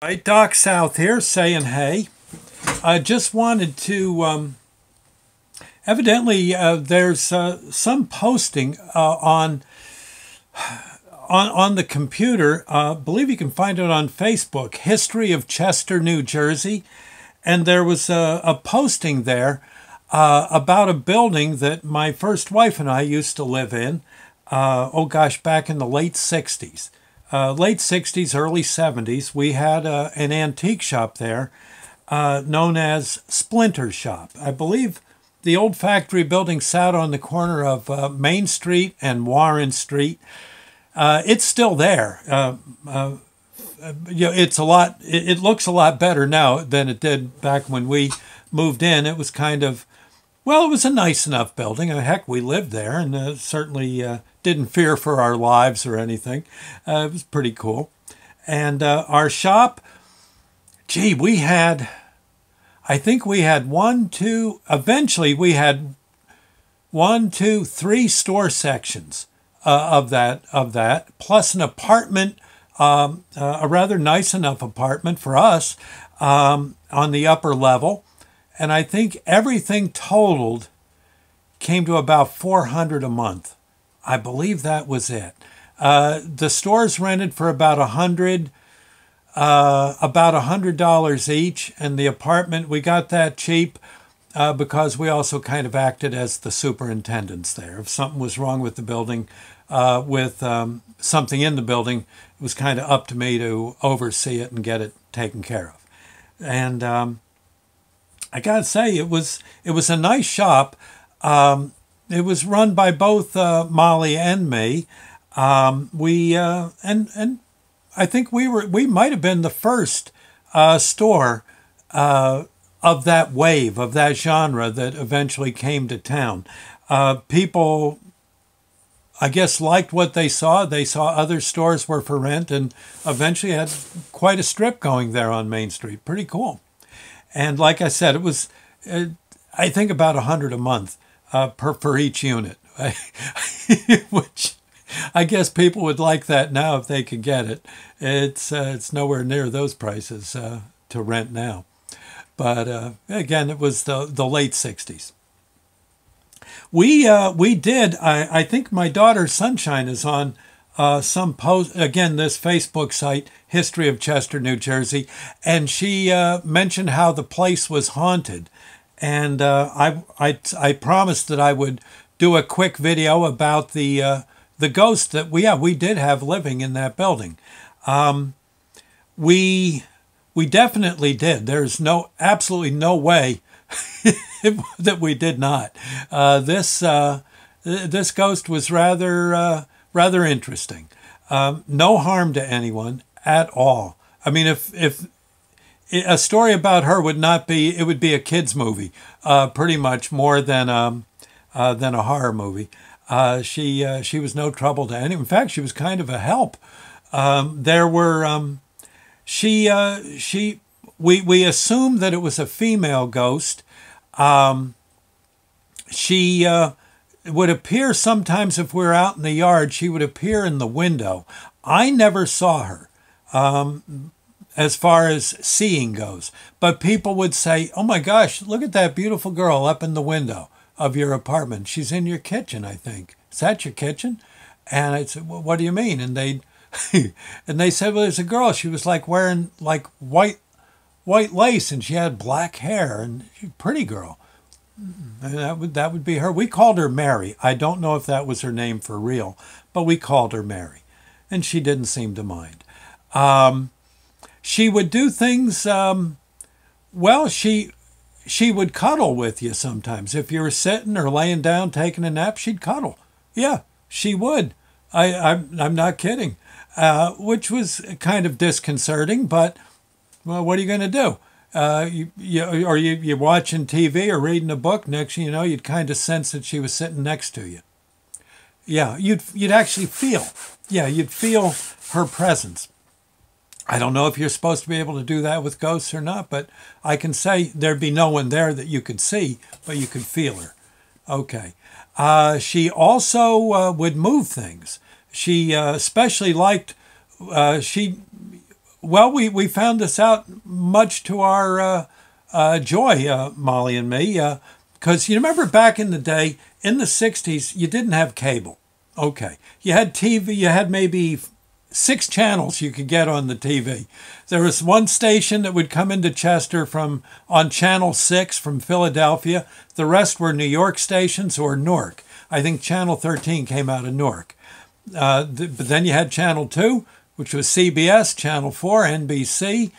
Hi, Doc South here saying hey. I just wanted to, evidently there's some posting on the computer. I believe you can find it on Facebook, History of Chester, New Jersey. And there was a posting there about a building that my first wife and I used to live in, oh gosh, back in the late 60s. Late 60s, early 70s, we had an antique shop there known as Splinter Shop. I believe the old factory building sat on the corner of Main Street and Warren Street. It's still there. It's a lot. It looks a lot better now than it did back when we moved in. It was kind of, well, it was a nice enough building. Heck, we lived there and certainly didn't fear for our lives or anything. It was pretty cool. And our shop, gee, I think we had eventually we had one, two, three store sections of that, plus an apartment, a rather nice enough apartment for us on the upper level. And I think everything totaled came to about $400 a month. I believe that was it. The stores rented for about $100 each, and the apartment we got that cheap because we also kind of acted as the superintendents there. If something was wrong with the building, with something in the building, it was kind of up to me to oversee it and get it taken care of. And I gotta say, it was a nice shop. It was run by both Molly and me. And I think we might have been the first store of that wave, of that genre that eventually came to town. People, I guess, liked what they saw. They saw other stores were for rent and eventually had quite a strip going there on Main Street. Pretty cool. And like I said, it was, I think, about $100 a month for each unit, which I guess people would like that now if they could get it. It's nowhere near those prices to rent now. But again, it was the late 60s. We did. I think my daughter Sunshine is on some post, again, this Facebook site, History of Chester, New Jersey, and she mentioned how the place was haunted. And I promised that I would do a quick video about the ghost that we did have living in that building. We definitely did. There's absolutely no way that we did not. This ghost was rather interesting. No harm to anyone at all. I mean, if a story about her it would be a kid's movie, pretty much more than a horror movie. She was no trouble to anyone. In fact, she was kind of a help. There were we assumed that it was a female ghost. She would appear sometimes if we were out in the yard. She would appear in the window. I never saw her, as far as seeing goes. But people would say, "Oh my gosh, look at that beautiful girl up in the window of your apartment. She's in your kitchen, I think. Is that your kitchen?" And I said, "Well, what do you mean?" And they said, "Well, there's a girl. She was like wearing like white lace, and she had black hair, and she's a pretty girl." And that would be her. We called her Mary. I don't know if that was her name for real, but we called her Mary, and she didn't seem to mind. She would do things. Well, she would cuddle with you sometimes. If you were sitting or laying down taking a nap, she'd cuddle. Yeah, she would. I'm not kidding. Which was kind of disconcerting, but well, what are you going to do? You're watching TV or reading a book. Next thing you know, you'd kind of sense that she was sitting next to you. Yeah, you'd actually feel. Yeah, you'd feel her presence. I don't know if you're supposed to be able to do that with ghosts or not, but I can say there'd be no one there that you could see, but you could feel her. Okay. She also would move things. She especially liked, she Well, we found this out much to our joy, Molly and me, because you remember back in the day, in the 60s, you didn't have cable. Okay. You had TV, you had maybe 6 channels you could get on the TV. There was one station that would come into Chester from on Channel 6 from Philadelphia. The rest were New York stations or Newark. I think Channel 13 came out of Newark. But then you had Channel 2, which was CBS, Channel 4, NBC.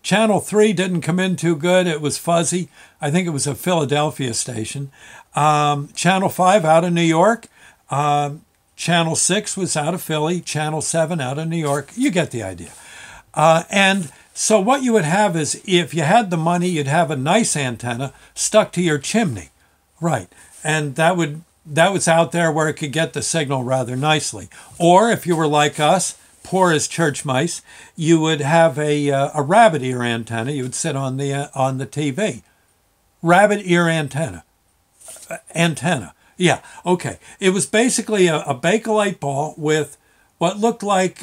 Channel 3 didn't come in too good. It was fuzzy. I think it was a Philadelphia station. Channel 5 out of New York. Channel 6 was out of Philly. Channel 7 out of New York. You get the idea. And so what you would have is, if you had the money, you'd have a nice antenna stuck to your chimney. Right. And that was out there where it could get the signal rather nicely. Or if you were like us, poor as church mice, you would have a rabbit ear antenna. You would sit on the TV. Rabbit ear antenna. Yeah, okay. It was basically a Bakelite ball with what looked like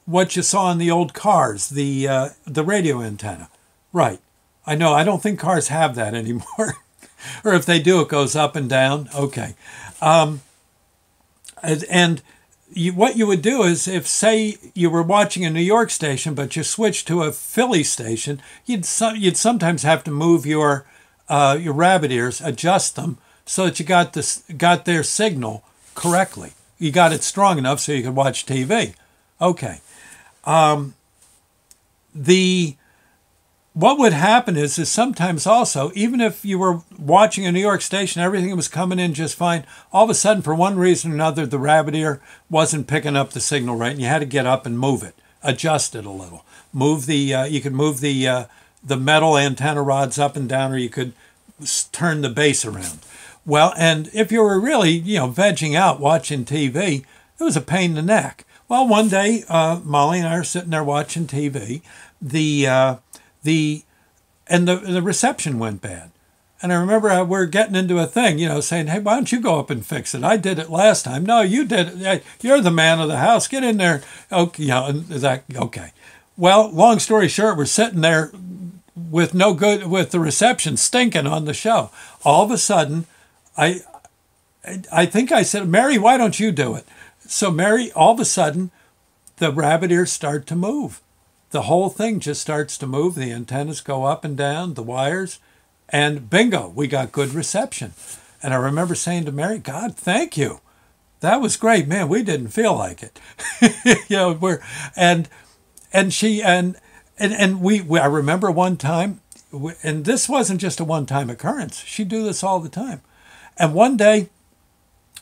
what you saw in the old cars, the radio antenna. Right. I know. I don't think cars have that anymore. Or if they do, it goes up and down. Okay. What you would do is, if, say, you were watching a New York station, but you switched to a Philly station, you'd sometimes have to move your rabbit ears, adjust them, so that you got their signal correctly. You got it strong enough so you could watch TV. Okay. What would happen is sometimes also, even if you were watching a New York station, everything was coming in just fine, all of a sudden, for one reason or another, the rabbit ear wasn't picking up the signal right, and you had to get up and move it, adjust it a little. You could move the metal antenna rods up and down, or you could turn the base around. Well, and if you were really, vegging out watching TV, it was a pain in the neck. Well, one day, Molly and I are sitting there watching TV. The reception went bad. And I remember we're getting into a thing, saying, hey, why don't you go up and fix it? I did it last time. No, you did it. You're the man of the house. Get in there. Okay, okay. Well, long story short, we're sitting there with the reception stinking on the show. All of a sudden, I think I said, Mary, why don't you do it? So Mary, all of a sudden, the rabbit ears start to move. The whole thing just starts to move. The antennas go up and down, the wires, and bingo, we got good reception. And I remember saying to Mary, God, thank you. That was great, man. We didn't feel like it. I remember one time, and this wasn't just a one-time occurrence. She'd do this all the time. And one day,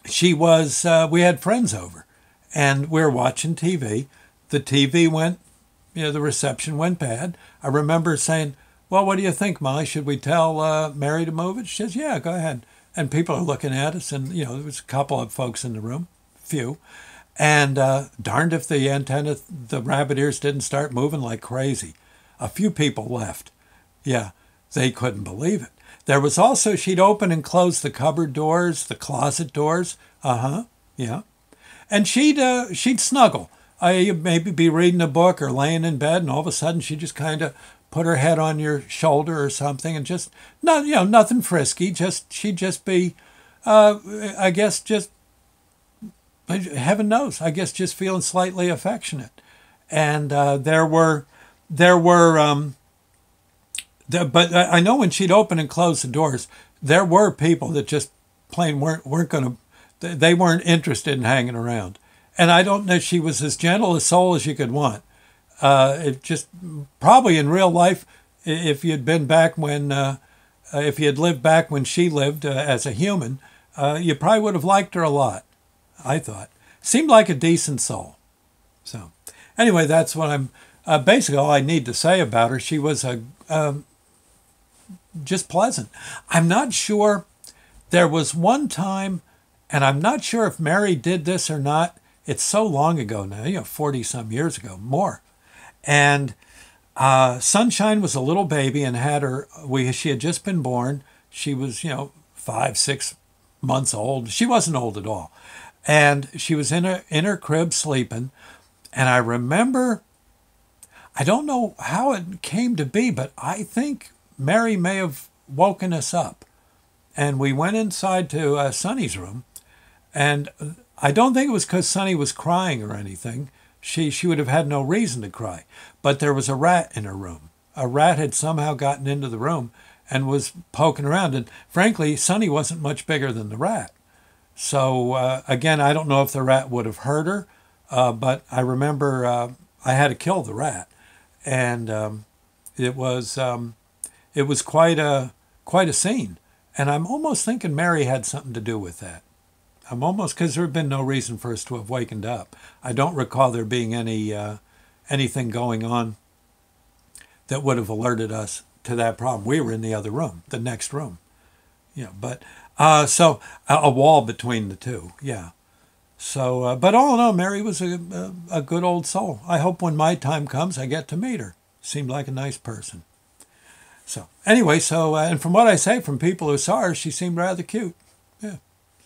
we had friends over, and we were watching TV. The TV went, the reception went bad. I remember saying, well, what do you think, Molly? Should we tell Mary to move it? She says, yeah, go ahead. And people are looking at us, and, there was a couple of folks in the room, few. And darned if the rabbit ears didn't start moving like crazy. A few people left. Yeah, they couldn't believe it. There was also, she'd open and close the cupboard doors, the closet doors. Yeah. And she'd snuggle. You'd maybe be reading a book or laying in bed, and all of a sudden she'd just kind of put her head on your shoulder or something, and just, nothing frisky. She'd just be, I guess, just, heaven knows, I guess just feeling slightly affectionate. And but I know when she'd open and close the doors, there were people that just plain weren't going to, they weren't interested in hanging around. And I don't know, she was as gentle a soul as you could want. It just, probably in real life, if you'd been back when, if you had lived back when she lived as a human, you probably would have liked her a lot, I thought. Seemed like a decent soul. So, anyway, that's what basically all I need to say about her. She was just pleasant. I'm not sure, there was one time, and I'm not sure if Mary did this or not. It's so long ago now, 40-some years ago, more. And Sunshine was a little baby and she had just been born. She was, 5-6 months old. She wasn't old at all. And she was in her crib sleeping. And I remember, I don't know how it came to be, but I think Mary may have woken us up. And we went inside to Sonny's room, and I don't think it was because Sonny was crying or anything. She would have had no reason to cry. But there was a rat in her room. A rat had somehow gotten into the room and was poking around. And frankly, Sonny wasn't much bigger than the rat. So again, I don't know if the rat would have hurt her, but I remember I had to kill the rat, and it was quite a scene. And I'm almost thinking Mary had something to do with that. I'm almost, because there had been no reason for us to have wakened up. I don't recall there being anything going on that would have alerted us to that problem. We were in the other room, the next room. But so a wall between the two, yeah. So, but all in all, Mary was a good old soul. I hope when my time comes, I get to meet her. Seemed like a nice person. So anyway, and from what I say from people who saw her, she seemed rather cute. Yeah.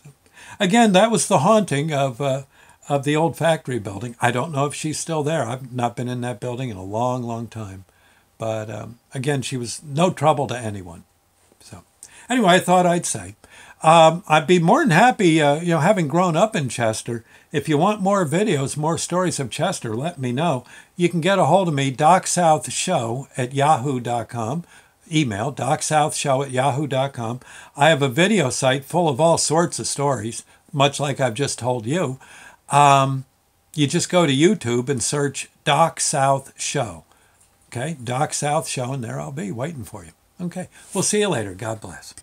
So, again, that was the haunting of the old factory building. I don't know if she's still there. I've not been in that building in a long, long time. But again, she was no trouble to anyone. So anyway, I thought I'd say. I'd be more than happy, having grown up in Chester. If you want more videos, more stories of Chester, let me know. You can get a hold of me, DocSouthShow@yahoo.com. Email, DocSouthShow@yahoo.com. I have a video site full of all sorts of stories, much like I've just told you. You just go to YouTube and search Doc South Show. Okay, Doc South Show, and there I'll be waiting for you. Okay, we'll see you later. God bless.